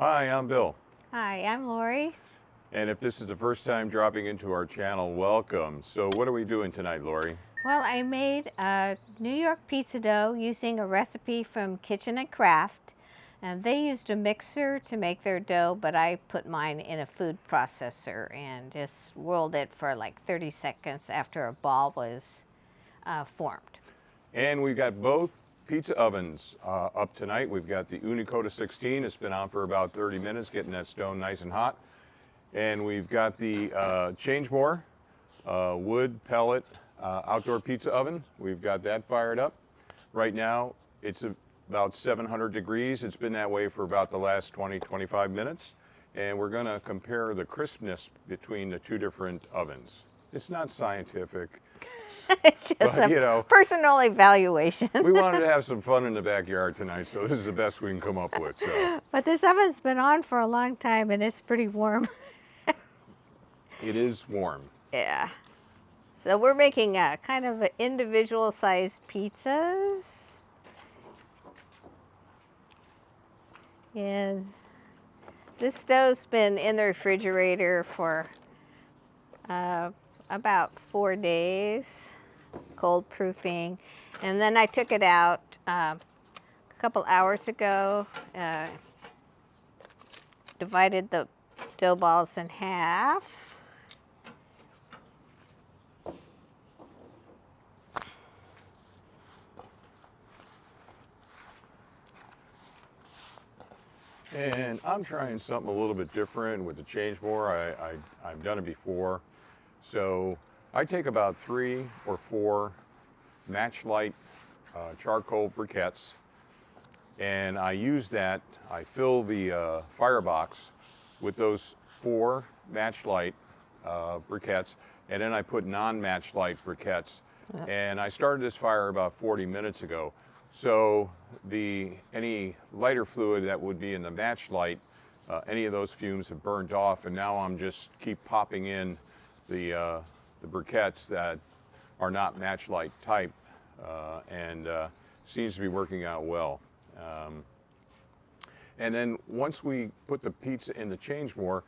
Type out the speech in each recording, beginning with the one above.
Hi, I'm Bill. Hi, I'm Laurie. And if this is the first time dropping into our channel, welcome. So what are we doing tonight, Laurie? Well, I made a New York pizza dough using a recipe from Kitchen and Craft. And they used a mixer to make their dough, but I put mine in a food processor and just whirled it for like 30 seconds after a ball was formed. And we've got both pizza ovens up tonight. We've got the Ooni Koda 16. It's been on for about 30 minutes, getting that stone nice and hot. And we've got the Changemore wood pellet outdoor pizza oven. We've got that fired up. Right now, it's about 700 degrees. It's been that way for about the last 20-25 minutes. And we're going to compare the crispness between the two different ovens. It's not scientific. It's just But, a personal evaluation. We wanted to have some fun in the backyard tonight, so this is the best we can come up with. So. But this oven's been on for a long time and it's pretty warm. It is warm. Yeah. So we're making kind of individual sized pizzas. And this stove's been in the refrigerator for about 4 days, cold proofing. And then I took it out a couple hours ago, divided the dough balls in half. And I'm trying something a little bit different with the Changemore. I've done it before. So I take about 3 or 4 match light charcoal briquettes, and I use that. I fill the firebox with those 4 match light briquettes, and then I put non-match light briquettes. Yeah. And I started this fire about 40 minutes ago. So any lighter fluid that would be in the match light, any of those fumes have burned off, and now I'm just keep popping in the briquettes that are not match light type, and seems to be working out well. And then once we put the pizza in the Changemore,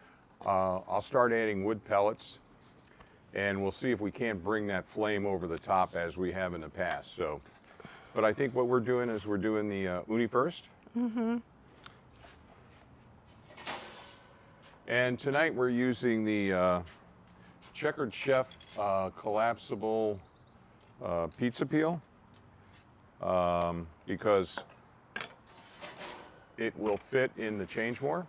I'll start adding wood pellets, and we'll see if we can't bring that flame over the top as we have in the past. So. But I think what we're doing is we're doing the uni first. Mm-hmm. And tonight we're using the Checkered Chef collapsible pizza peel because it will fit in the Changemore.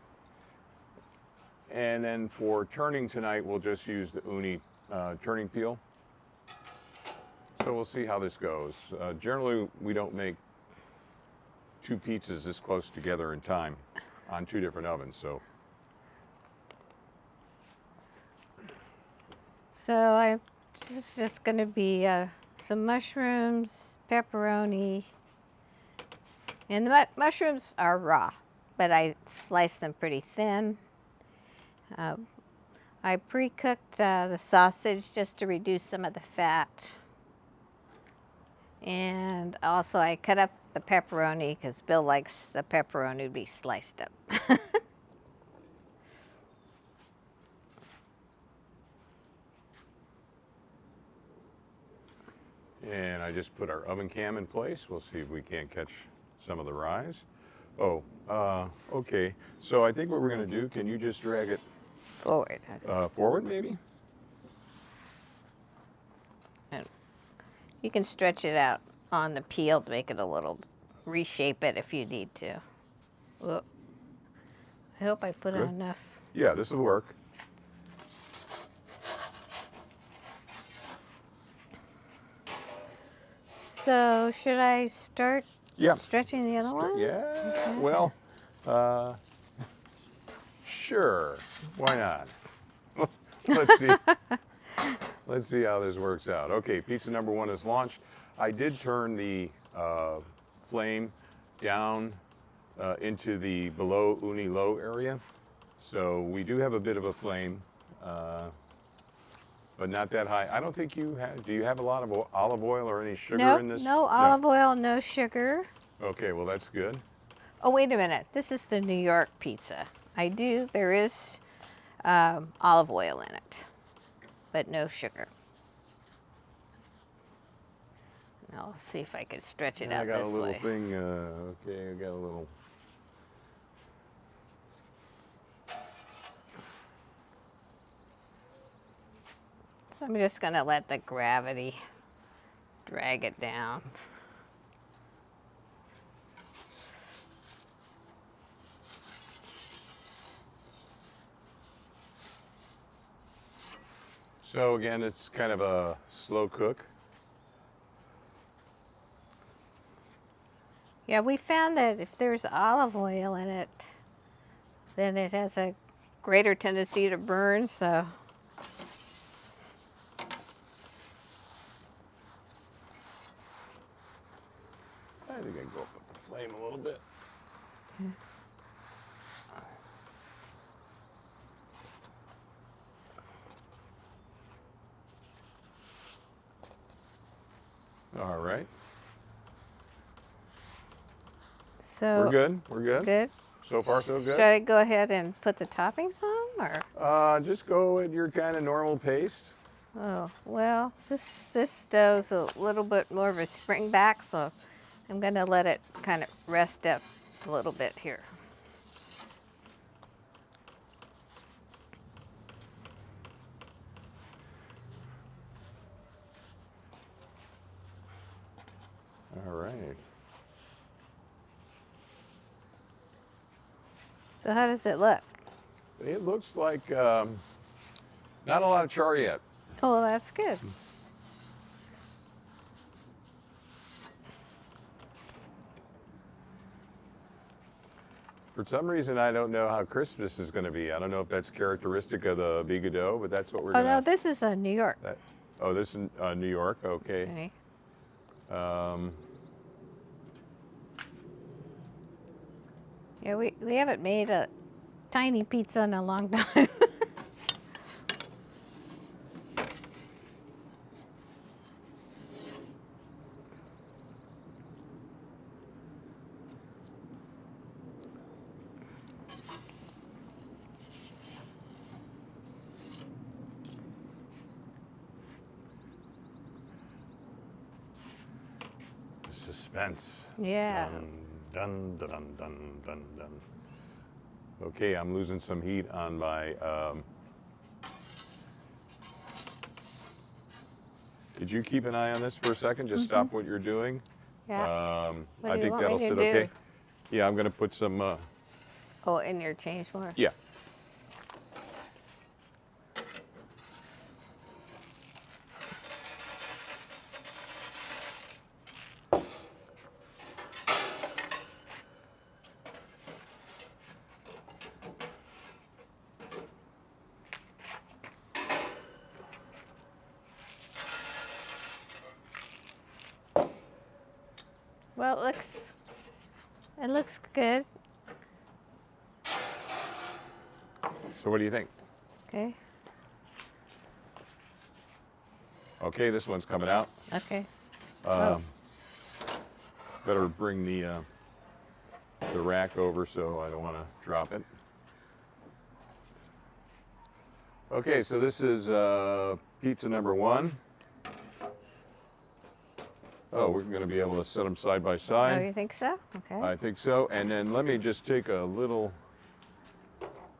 And then for turning tonight, we'll just use the Ooni turning peel. So we'll see how this goes. Generally, we don't make 2 pizzas this close together in time on 2 different ovens. So it's just going to be some mushrooms, pepperoni, and the mushrooms are raw, but I sliced them pretty thin. I pre-cooked the sausage just to reduce some of the fat. And also I cut up the pepperoni because Bill likes the pepperoni to be sliced up. And I just put our oven cam in place. We'll see if we can't catch some of the rise. Oh, okay. So I think what we're going to do, can you just drag it forward? Forward maybe? You can stretch it out on the peel to make it a little, reshape it if you need to. Whoop. I hope I put on enough. Yeah, this will work. So should I start stretching the other one? Yeah, okay. Well, sure, why not? Let's see. Let's see how this works out. Okay, pizza number 1 is launched. I did turn the flame down into the below Ooni low area. So we do have a bit of a flame, but not that high. I don't think you have, do you have a lot of olive oil or any sugar in this? No olive oil, no sugar. Okay, well that's good. Oh, wait a minute. This is the New York pizza. There is olive oil in it, but no sugar. I'll see if I can stretch it I out got this a little way. thing, okay, I got a little. So I'm just going to let the gravity drag it down. So again, it's kind of a slow cook. Yeah, we found that if there's olive oil in it, then it has a greater tendency to burn, so. I think I can go up with the flame a little bit. All right. So We're good. We're good. Good. So far, so good. Should I go ahead and put the toppings on, or? Just go at your kind of normal pace. Oh, well, this stove's a little bit more of a spring back, so I'm going to let it kind of rest up a little bit here. All right. So how does it look? It looks like not a lot of char yet. Oh, well, that's good. For some reason, I don't know how crisp this is going to be. I don't know if that's characteristic of the Biga dough, but that's what we're Oh, going to. no, this is New York. Oh, this is New York. Okay. Okay. Yeah, we haven't made a tiny pizza in a long time. Suspense. Yeah. Dun, dun, dun, dun, dun, dun. Okay, I'm losing some heat on my. Did you keep an eye on this for a second? Just stop what you're doing. Yeah. What I do you think want that'll me to sit okay. do? Yeah, I'm going to put some. Oh, in your change more? Yeah. Well, it looks good. So what do you think? Okay. Okay, this one's coming out. Okay. Better bring the rack over so I don't want to drop it. Okay, so this is pizza number 1. Oh, we're going to be able to set them side by Oh, side. you think so? Okay. I think so. And then let me just take a little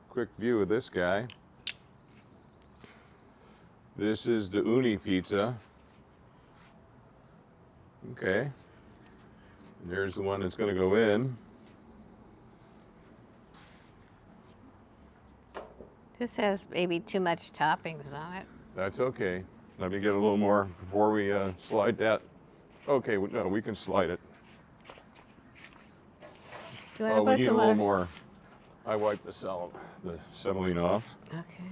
quick view of this guy. This is the Ooni pizza. Okay. There's the one that's going to go in. This has maybe too much toppings on it. That's okay. Let me get a little more before we slide that. Okay, no, we can slide it. Do you want Oh, to we put need a some little other- more. I wiped the celery off. Okay.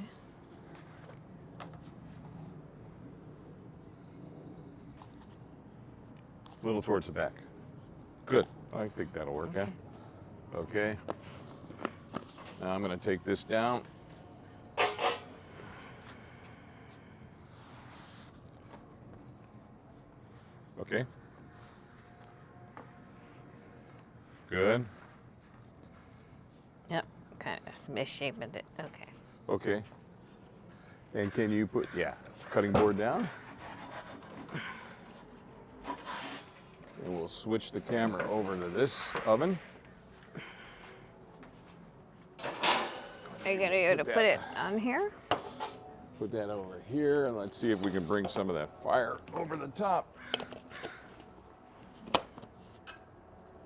A little towards the back. Good. I think that'll work, Okay. yeah? Okay. Now I'm going to take this down. Okay. Good. Yep, kind of misshapen it. Okay. Okay. And can you put, yeah, cutting board down? And we'll switch the camera over to this oven. Are you going to be able to put it on here? Put that over here, and let's see if we can bring some of that fire over the top.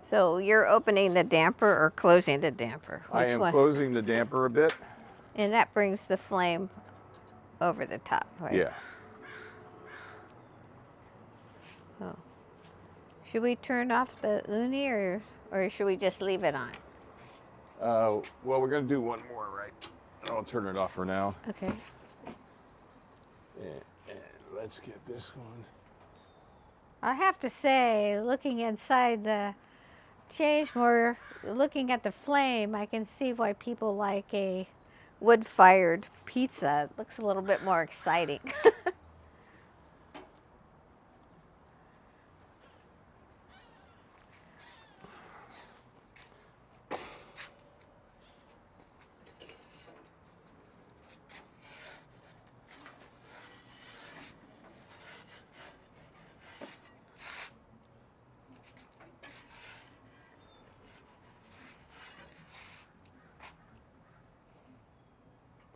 So you're opening the damper or closing the damper? I Which am one? closing the damper a bit. And that brings the flame over the top, right? Yeah. Oh. Should we turn off the uni or should we just leave it on? Well, we're going to do one more, right? I'll turn it off for now. Okay. And let's get this one. I have to say, looking inside the change more, looking at the flame, I can see why people like a wood-fired pizza. It looks a little bit more exciting.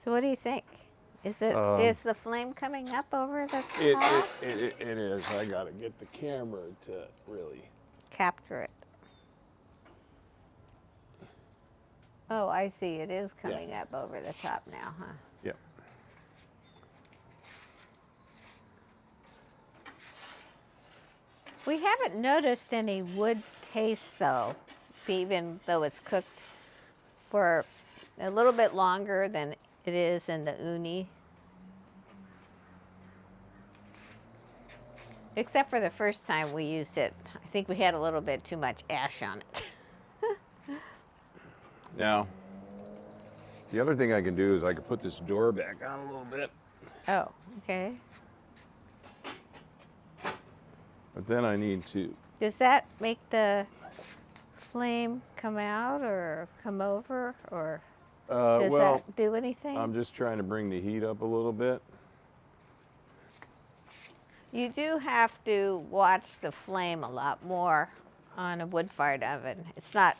So what do you think? Is the flame coming up over the top? It is. I got to get the camera to really. Capture it. Oh, I see. It is coming up over the top now, huh? Yep. We haven't noticed any wood taste, though, even though it's cooked for a little bit longer than it is in the uni. Except for the first time we used it. I think we had a little bit too much ash on it. Now, the other thing I can do is I can put this door back on a little bit. Oh, okay. But then I need to. Does that make the flame come out or come over, or does Well, that do anything? I'm just trying to bring the heat up a little bit. You do have to watch the flame a lot more on a wood-fired oven. It's not,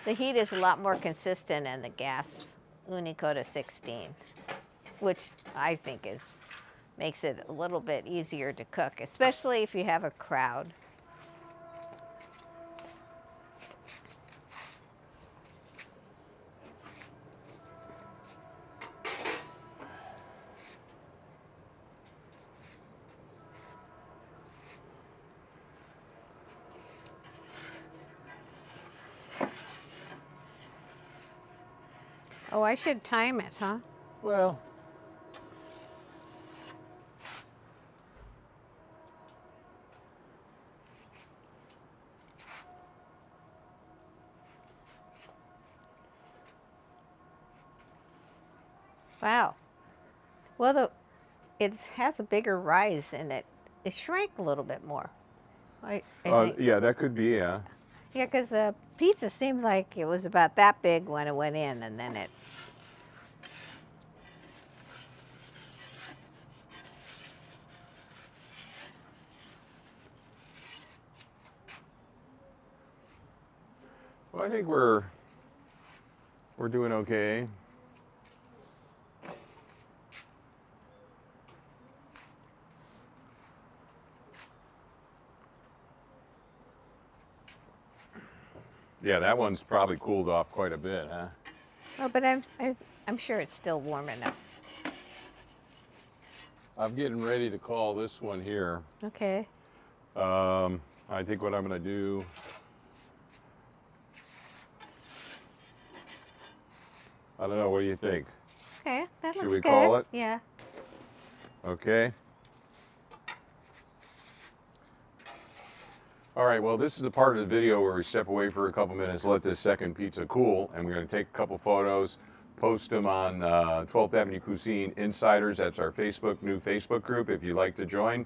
the heat is a lot more consistent in the gas Ooni Koda 16, which I think makes it a little bit easier to cook, especially if you have a crowd. Oh, I should time it, huh? Well, Wow. Well, it has a bigger rise in it. It shrank a little bit more. I think. yeah, that could be, yeah. Yeah, because the pizza seemed like it was about that big when it went in, and then it. Well, I think we're doing okay. Yeah, that one's probably cooled off quite a bit, huh? Oh, but I'm sure it's still warm enough. I'm getting ready to call this one here. Okay. I think what I'm going to do. I don't know. What do you think? Okay, that Should looks we good. call it? Yeah. Okay. All right, well, this is the part of the video where we step away for a couple minutes, let this second pizza cool, and we're going to take a couple photos, post them on 12th Avenue Cuisine Insiders. That's our new Facebook group. If you'd like to join,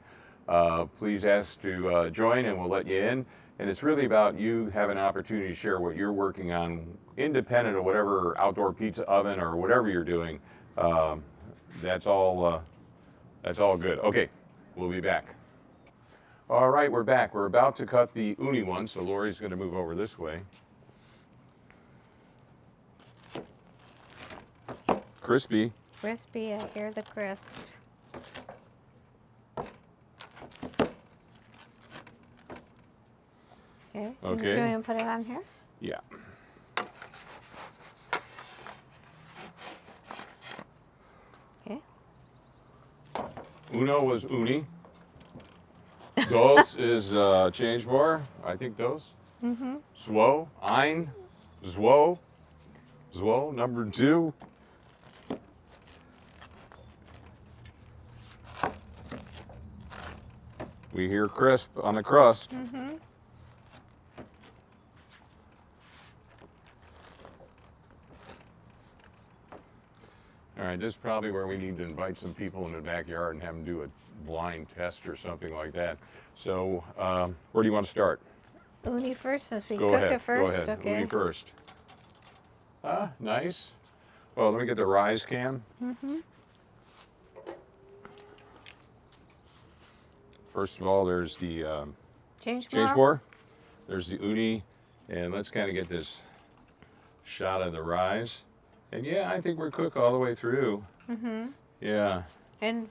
please ask to join, and we'll let you in. And it's really about you having an opportunity to share what you're working on, independent of whatever outdoor pizza oven or whatever you're doing. Um, that's all. That's all good. Okay, we'll be back. All right, we're back. We're about to cut the uni one, so Laurie's going to move over this way. Crispy. Crispy, I hear the crisp. Okay. Okay. Should we put it on here? Yeah. Okay. Uno was uni. Dos is change bar. I think dos. Mm-hmm. Zwo, ein, zwo. Zwo, number 2. We hear crisp on the crust. Mm-hmm. All right, this is probably where we need to invite some people in the backyard and have them do a blind test or something like that. So, where do you want to start? Uni first, since we Go cooked ahead. it first. Go ahead. Okay. Uni first. Ah, nice. Well, let me get the rise cam. Mm-hmm. First of all, there's the Change change bar. bar. There's the uni, and let's kind of get this shot of the rise. And yeah, I think we're cooked all the way through. Mm-hmm. Yeah. And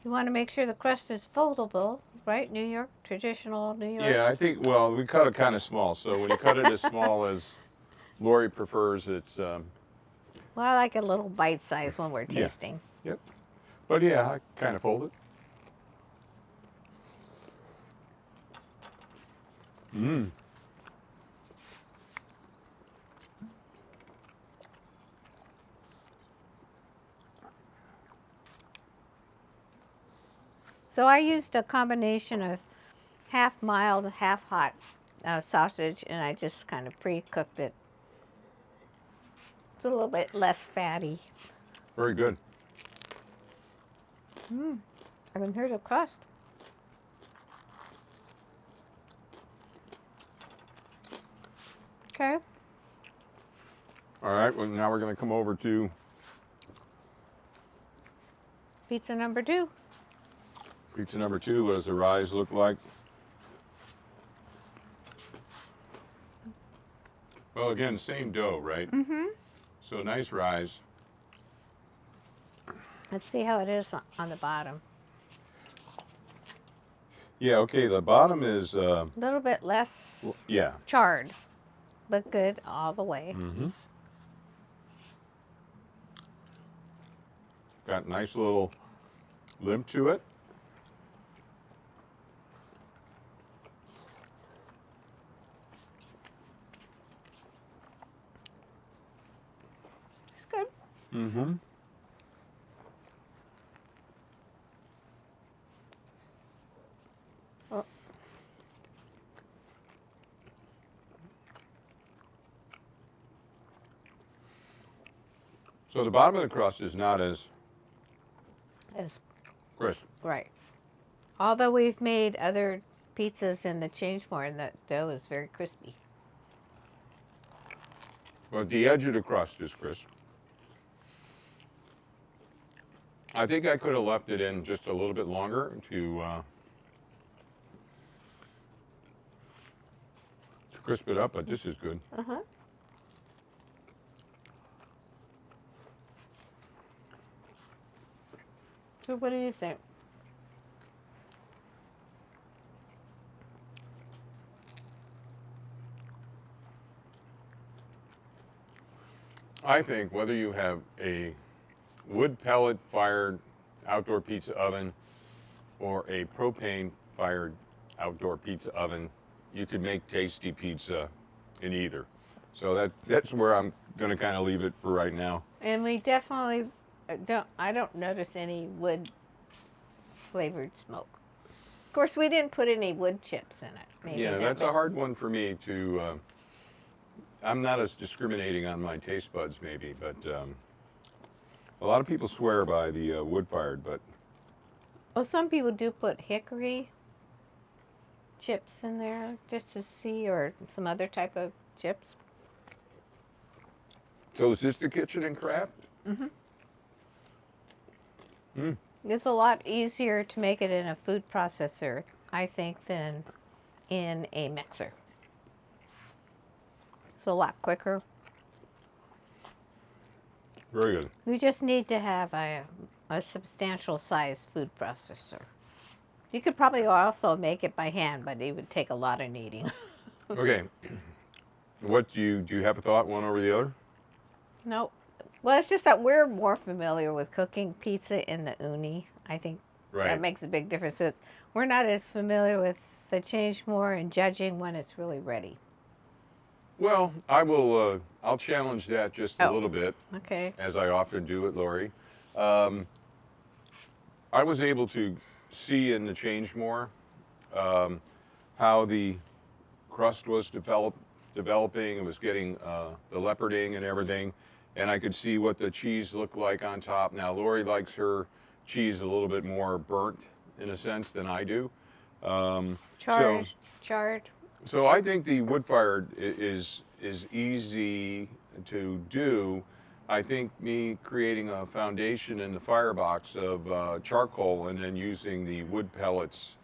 you want to make sure the crust is foldable, right? New York, traditional New York. Yeah, I think, well, we cut it kind of small. So when you cut it as small as Laurie prefers, it's, Well, I like a little bite size when we're Yeah. tasting. yep. But yeah, I kind of fold it. Mmm. So I used a combination of half mild, half hot sausage, and I just kind of pre-cooked it. It's a little bit less fatty. Very good. I can hear the crust. Okay. All right, well, now we're going to come over to Pizza number 2. pizza number 2. What does the rise look like? Well, again, same dough, right? Mm-hmm. So nice rise. Let's see how it is on the bottom. Yeah, okay, the bottom is, A little bit less yeah. charred, but good all the way. Mm-hmm. Got nice little limp to it. It's good. Mm-hmm. Oh. So the bottom of the crust is not as It's crisp. right. Although we've made other pizzas in the change bar, and that dough is very crispy. But the edge of the crust is crisp. I think I could have left it in just a little bit longer to crisp it up, but this is good. Uh-huh. So what do you think? I think whether you have a wood pellet fired outdoor pizza oven or a propane fired outdoor pizza oven, you could make tasty pizza in either. So that's where I'm going to kind of leave it for right now. And we definitely I don't notice any wood flavored smoke. Of course, we didn't put any wood chips in it. Maybe Yeah, that that's may- a hard one for me to. I'm not as discriminating on my taste buds, maybe, but a lot of people swear by the wood fired. But Well, some people do put hickory chips in there just to see, or some other type of chips. So is this the kitchen and craft? It's a lot easier to make it in a food processor, I think, than in a mixer. It's a lot quicker. Very good. You just need to have a substantial size food processor. You could probably also make it by hand, but it would take a lot of kneading. Okay. What do you have a thought one over the other? No. Well, it's just that we're more familiar with cooking pizza in the Ooni. I think Right. that makes a big difference. So we're not as familiar with the change more and judging when it's really ready. Well, I'll challenge that just a little bit, Okay. as I often do at Laurie. I was able to see in the change more how the crust was developing. It was getting the leoparding and everything, and I could see what the cheese looked like on top. Now, Laurie likes her cheese a little bit more burnt, in a sense, than I do. Charred. So I think the wood fired is easy to do. I think me creating a foundation in the firebox of charcoal and then using the wood pellets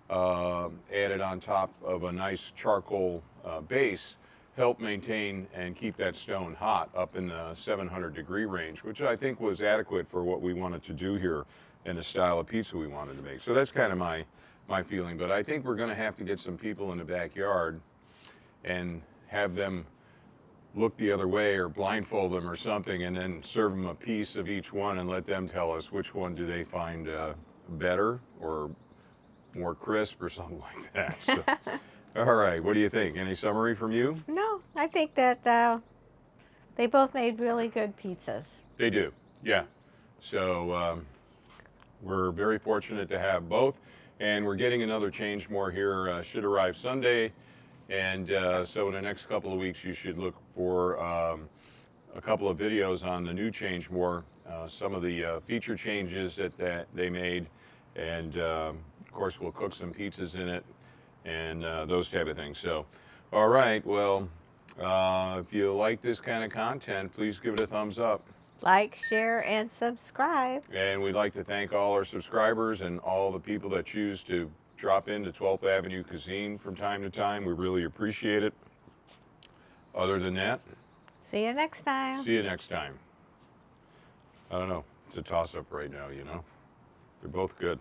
added on top of a nice charcoal base helped maintain and keep that stone hot up in the 700-degree range, which I think was adequate for what we wanted to do here and the style of pizza we wanted to make. So that's kind of my feeling. But I think we're going to have to get some people in the backyard and have them look the other way or blindfold them or something, and then serve them a piece of each one and let them tell us which one do they find better or more crisp or something like that. So, all right, what do you think? Any summary from you? No, I think that they both made really good pizzas. They do, yeah. So we're very fortunate to have both, and we're getting another change more here. Should arrive Sunday, and so in the next couple of weeks you should look for a couple of videos on the new change more, some of the feature changes that they made, and of course we'll cook some pizzas in it and those type of things. So, all right, well, if you like this kind of content, please give it a thumbs up. Like, share, and subscribe. And we'd like to thank all our subscribers and all the people that choose to drop into 12th Avenue Cuisine from time to time. We really appreciate it. Other than that, See you next time. see you next time. I don't know. It's a toss-up right now, you know. They're both good.